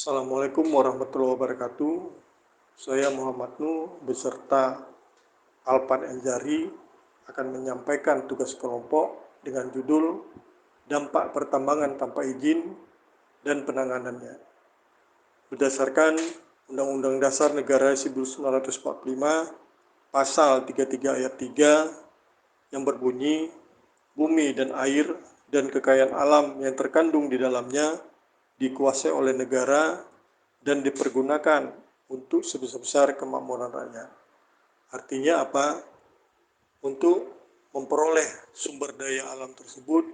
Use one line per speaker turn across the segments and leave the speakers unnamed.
Assalamualaikum warahmatullahi wabarakatuh. Saya Muhammad Nuh beserta Alpan Enjari akan menyampaikan tugas kelompok dengan judul Dampak Pertambangan Tanpa Izin dan Penanganannya. Berdasarkan Undang-Undang Dasar Negara 1945, Pasal 33 Ayat 3 yang berbunyi, bumi dan air dan kekayaan alam yang terkandung di dalamnya dikuasai oleh negara dan dipergunakan untuk sebesar-besar kemakmuran rakyat. Artinya apa? Untuk memperoleh sumber daya alam tersebut,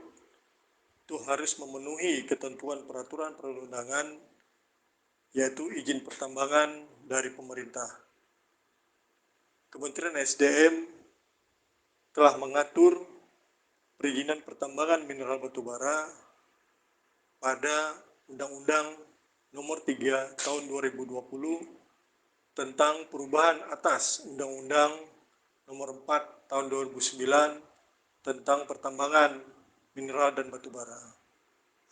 itu harus memenuhi ketentuan peraturan perundang-undangan, yaitu izin pertambangan dari pemerintah. Kementerian SDM telah mengatur perizinan pertambangan mineral batubara pada Undang-Undang Nomor 3 Tahun 2020 tentang perubahan atas Undang-Undang Nomor 4 Tahun 2009 tentang pertambangan mineral dan batubara.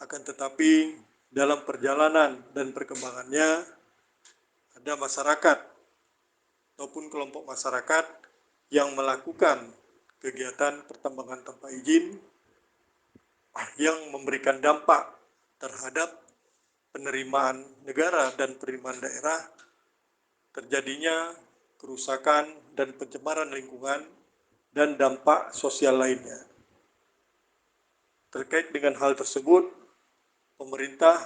Akan tetapi dalam perjalanan dan perkembangannya ada masyarakat ataupun kelompok masyarakat yang melakukan kegiatan pertambangan tanpa izin yang memberikan dampak terhadap penerimaan negara dan penerimaan daerah, terjadinya kerusakan dan pencemaran lingkungan dan dampak sosial lainnya. Terkait dengan hal tersebut, pemerintah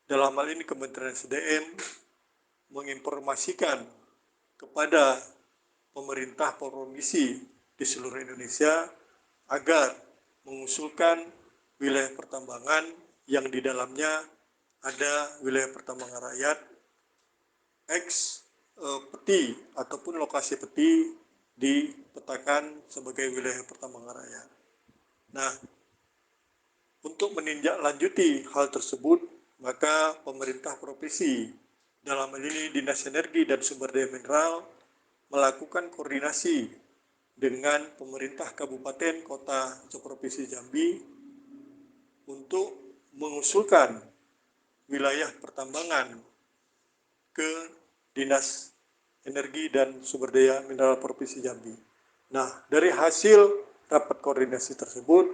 dalam hal ini Kementerian SDM menginformasikan kepada pemerintah provinsi di seluruh Indonesia agar mengusulkan wilayah pertambangan yang di dalamnya ada wilayah pertambangan rakyat, peti ataupun lokasi peti dipetakan sebagai wilayah pertambangan rakyat. Nah, untuk menindaklanjuti hal tersebut, maka pemerintah provinsi, dalam hal ini Dinas Energi dan Sumber Daya Mineral, melakukan koordinasi dengan pemerintah kabupaten kota seprovinsi Jambi untuk mengusulkan wilayah pertambangan ke Dinas Energi dan Sumber Daya Mineral Provinsi Jambi. Nah, dari hasil rapat koordinasi tersebut,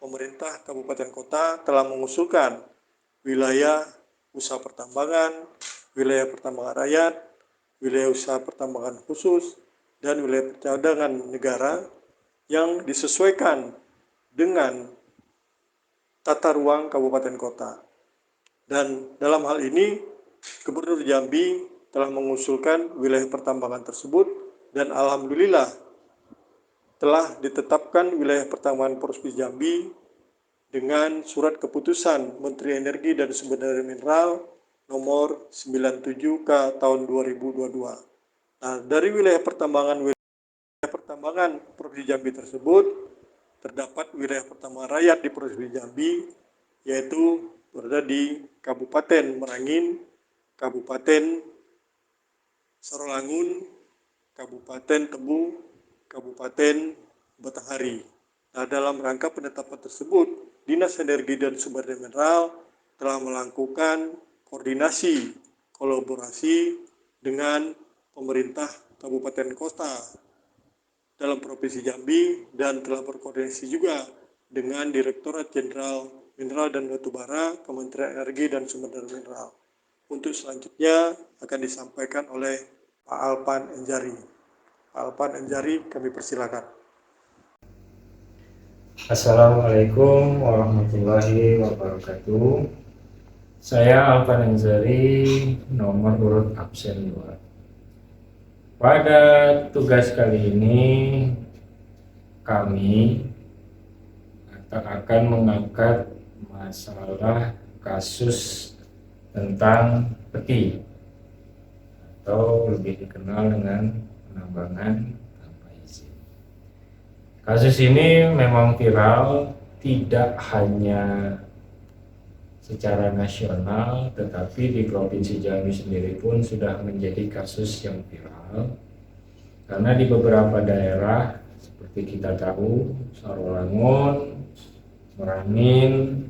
pemerintah kabupaten kota telah mengusulkan wilayah usaha pertambangan, wilayah pertambangan rakyat, wilayah usaha pertambangan khusus, dan wilayah percadangan negara yang disesuaikan dengan tata ruang kabupaten kota. Dan dalam hal ini, Gubernur Jambi telah mengusulkan wilayah pertambangan tersebut dan alhamdulillah telah ditetapkan wilayah pertambangan Provinsi Jambi dengan surat keputusan Menteri Energi dan Sumber Daya Mineral nomor 97K tahun 2022. Nah, dari wilayah pertambangan Provinsi Jambi tersebut terdapat wilayah pertambangan rakyat di Provinsi Jambi, yaitu berada di Kabupaten Merangin, Kabupaten Sarolangun, Kabupaten Tebu, Kabupaten Batanghari. Nah, dalam rangka penetapan tersebut, Dinas Energi dan Sumber Daya Mineral telah melakukan koordinasi kolaborasi dengan pemerintah kabupaten kota dalam Provinsi Jambi dan telah berkoordinasi juga dengan Direktorat Jenderal Mineral dan Batubara Kementerian Energi dan Sumber Daya Mineral. Untuk selanjutnya akan disampaikan oleh Pak Alpan Enjari. Pak Alpan Enjari, kami persilakan.
Assalamualaikum warahmatullahi wabarakatuh. Saya Alpan Enjari, nomor urut absen 2. Pada tugas kali ini kami akan mengangkat masalah kasus tentang peti atau lebih dikenal dengan penambangan tanpa izin. Kasus ini memang viral tidak hanya secara nasional, tetapi di Provinsi Jambi sendiri pun sudah menjadi kasus yang viral karena di beberapa daerah seperti kita tahu Sarolangun, Merangin,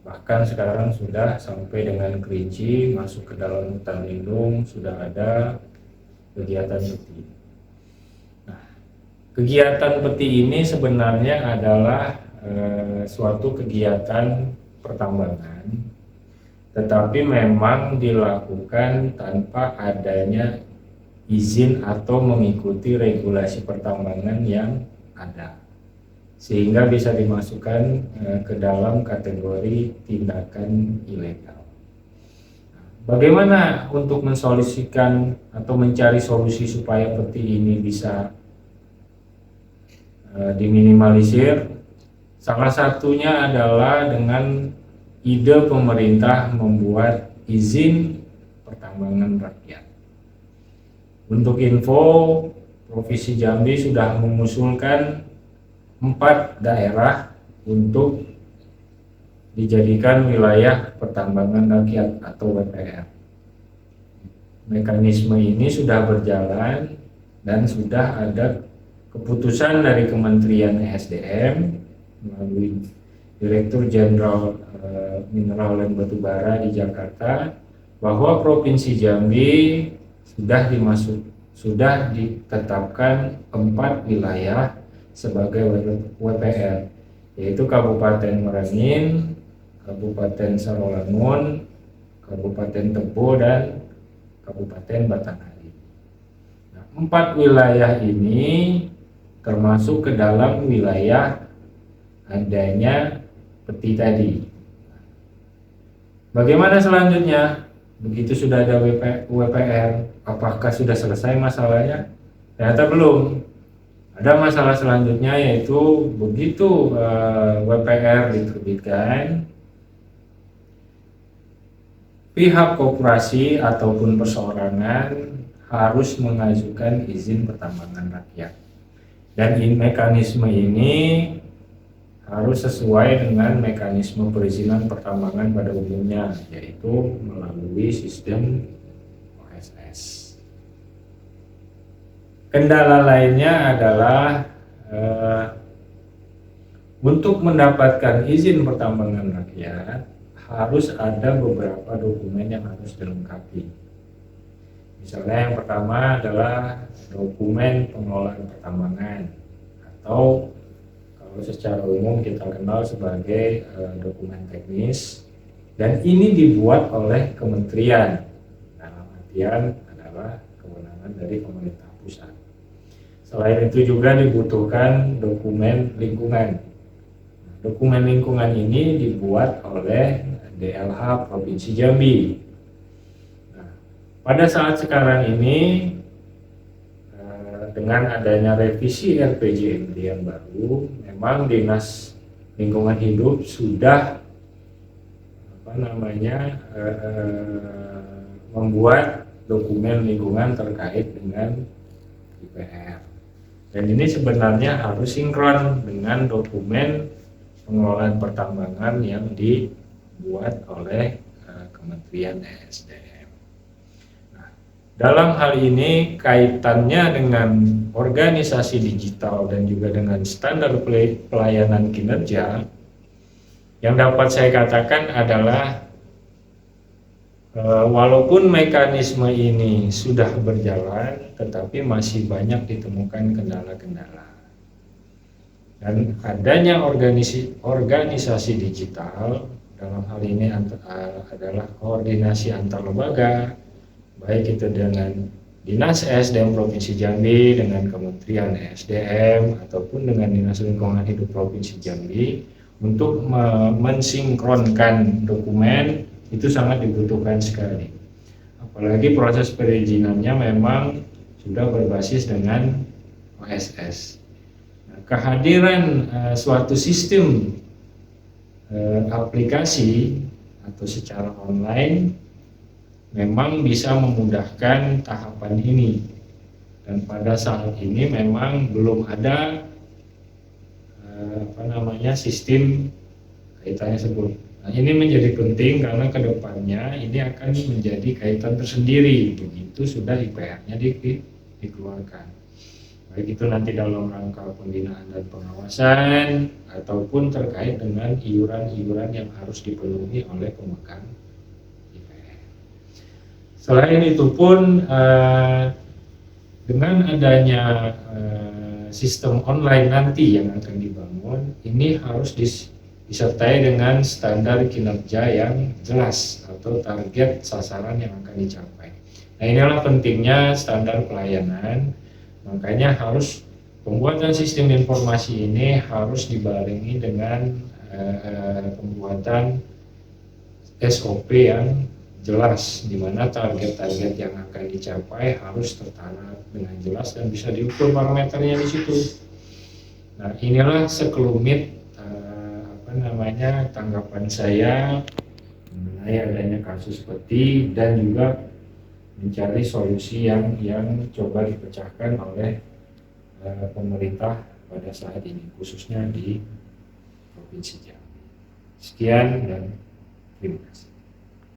Bahkan sekarang sudah sampai dengan Kerinci, masuk ke dalam hutan lindung, sudah ada kegiatan peti. Nah, kegiatan peti ini sebenarnya adalah suatu kegiatan pertambangan, tetapi memang dilakukan tanpa adanya izin atau mengikuti regulasi pertambangan yang ada, sehingga bisa dimasukkan ke dalam kategori tindakan ilegal. Bagaimana untuk mensolusikan atau mencari solusi supaya peti ini bisa diminimalisir? Salah satunya adalah dengan ide pemerintah membuat izin pertambangan rakyat. Untuk info, Provinsi Jambi sudah mengusulkan 4 daerah untuk dijadikan wilayah pertambangan rakyat atau WPR. Mekanisme ini sudah berjalan dan sudah ada keputusan dari Kementerian ESDM melalui Direktur Jenderal Mineral dan Batubara di Jakarta bahwa Provinsi Jambi sudah ditetapkan 4 wilayah sebagai WPR, yaitu Kabupaten Merangin, Kabupaten Sarolangun, Kabupaten Tebo, dan Kabupaten Batanghari. Nah, 4 wilayah ini termasuk ke dalam wilayah adanya peti tadi. Bagaimana selanjutnya? Begitu sudah ada WPR, apakah sudah selesai masalahnya? Ternyata belum. Ada masalah selanjutnya, yaitu begitu WPR diterbitkan, pihak koperasi ataupun perseorangan harus mengajukan izin pertambangan rakyat. Dan mekanisme ini harus sesuai dengan mekanisme perizinan pertambangan pada umumnya, yaitu melalui sistem OSS. Kendala lainnya adalah untuk mendapatkan izin pertambangan rakyat harus ada beberapa dokumen yang harus dilengkapi. Misalnya yang pertama adalah dokumen pengelolaan pertambangan, atau secara umum kita kenal sebagai dokumen teknis, dan ini dibuat oleh kementerian, dalam artian adalah kewenangan dari pemerintah pusat. Selain itu juga dibutuhkan dokumen lingkungan. Dokumen lingkungan ini dibuat oleh DLH Provinsi Jambi. Nah, pada saat sekarang ini dengan adanya revisi RPJMD yang baru, memang Dinas Lingkungan Hidup sudah membuat dokumen lingkungan terkait dengan IPR. Dan ini sebenarnya harus sinkron dengan dokumen pengelolaan pertambangan yang dibuat oleh Kementerian ESDM. Dalam hal ini kaitannya dengan organisasi digital dan juga dengan standar pelayanan kinerja, yang dapat saya katakan adalah walaupun mekanisme ini sudah berjalan, tetapi masih banyak ditemukan kendala-kendala. Dan adanya organisasi digital dalam hal ini adalah koordinasi antar lembaga, baik itu dengan Dinas ESDM Provinsi Jambi dengan Kementerian ESDM ataupun dengan Dinas Lingkungan Hidup Provinsi Jambi, untuk mensinkronkan dokumen itu sangat dibutuhkan sekali. Apalagi proses perizinannya memang sudah berbasis dengan OSS. Nah, kehadiran suatu sistem aplikasi atau secara online memang bisa memudahkan tahapan ini, dan pada saat ini memang belum ada sistem kaitannya tersebut. Nah, ini menjadi penting karena kedepannya ini akan menjadi kaitan tersendiri begitu sudah IPR-nya dikeluarkan. baik itu nanti dalam rangka pembinaan dan pengawasan ataupun terkait dengan iuran-iuran yang harus dipenuhi oleh pemegang IPN. Selain itu pun dengan adanya sistem online nanti yang akan dibangun, ini harus disertai dengan standar kinerja yang jelas atau target sasaran yang akan dicapai. Nah, inilah pentingnya standar pelayanan. Makanya harus pembuatan sistem informasi ini harus dibarengi dengan pembuatan SOP yang jelas, di mana target-target yang akan dicapai harus tertera dengan jelas dan bisa diukur parameternya di situ. Nah, inilah sekelumit tanggapan saya mengenai adanya kasus peti dan juga mencari solusi yang coba dipecahkan oleh pemerintah pada saat ini, khususnya di Provinsi Jambi. Sekian dan terima kasih.